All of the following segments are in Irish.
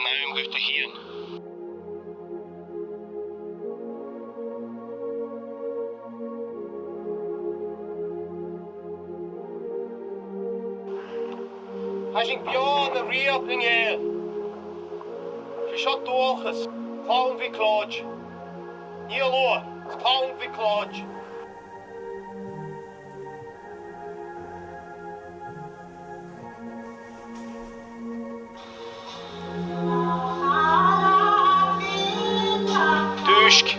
naim gute hien. Has ik bjorn de reopening hier. Je shot doorges. Pound wie Claude. Hier loor. Pound wie Claude. Dusk.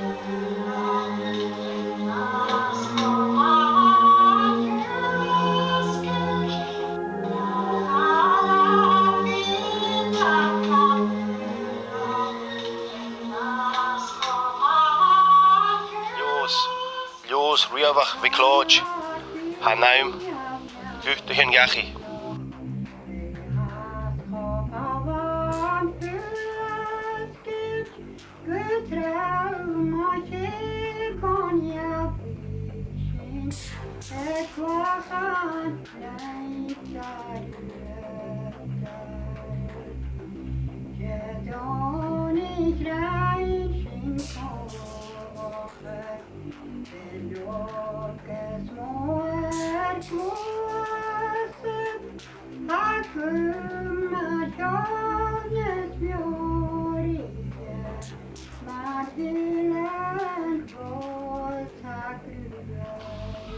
Ljós riavach vi Claude. Ha naim. Gute hien gachi.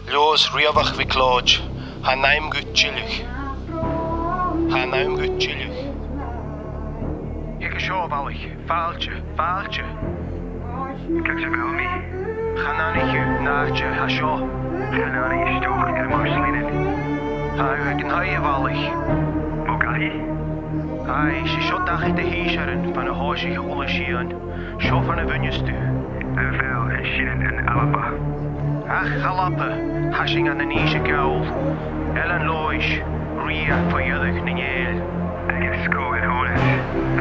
Ljós riavach vi Claude. Ha naim gut chillig. Ha naim gut chillig. Ik sjå vallig. Faaltje. Kijk ze wel mee. Gananetje, naartje, ha sjå. Genade is toch in Marcelinen. Ha ik een haie vallig. Mokai. Hai, she shot dag de heeseren van een hoosje holle schien. Sjå van een wunjestu. En veel en shinnen en alapa. Ach, galappe, hashing aan de nische kuil. Ellen Loish, ria voor jullie ninjeel. Ik heb school en honest.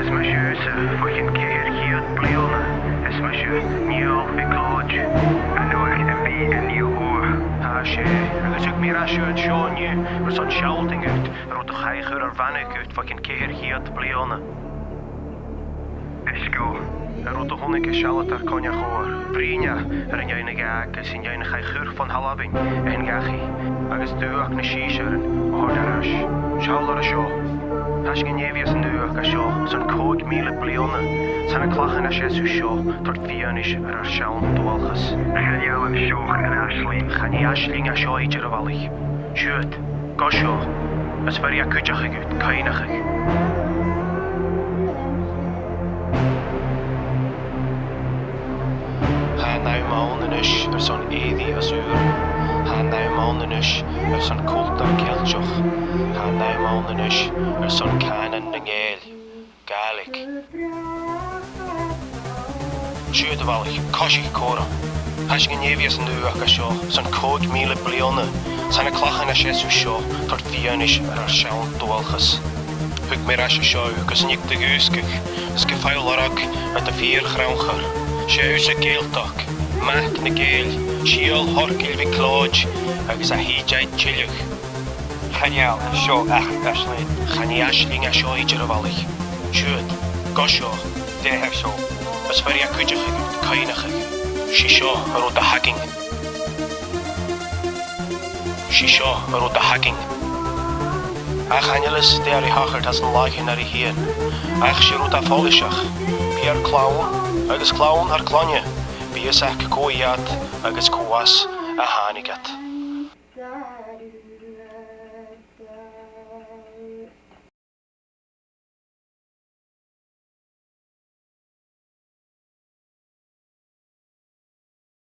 Es monsieur fucking keer hier blionen. Es monsieur nieuw vi Claude. En nog en wie een nieuw oor. Ha, she, ik zoek meer als je een schoonje. Er zo'n shouting uit. Er toch heiger er vannig uit. Fucking keer hier blionen. Esko. Er toch honneke shallet daar konja goor. Vriendja, er een jene gaakes in jene geur van halabing. En gachi. Agus duak ne shisheren. Hordarash. Shaulere sho. Has geen jevies en duak as sho. Zo'n koot miele blionen. Zijn klachen as jesu sho. Tot vianish er schaun dualges. Gaan jou en Sjog en Ashley. Gaan je Ashling as sho eetjere wallig. Shoot. Go sho. Es ver ja kutjachig uit. Kainachig. Ha maunenish zo'n edi as uur. Ha maunenish zo'n kulta keltjoch. Ha maunenish zo'n kanen nengeel. Gaelic. Sjude wallig, koshig kora. Has geen jevies en duak as sjo. Zo'n koot miele blionen. Zijn klachen as jesu sjo. Tot vianish schaun dualges. Huk meer as sjo, gus nik de guskig. Skefail arak met de 4 grauncher. Sjeuse geeltak, maak ne geel, schiel horkel vi Claude, agus a hijai chillig. Geniaal en Sjog echt Ashley. Chani Ashling a sjo eetjere wallig. Sjoed, go sjo. De heb zo. As ver ja kutjachig, kainachig. Shisho, de hacking. Shisho, de hacking. Ach angelis, deri hachert as een laagje naar hien. Ach shirut a folishach. Pierre Clown. Agus clown ar clonje, bí is ach cóiad agus cóas a hánigat.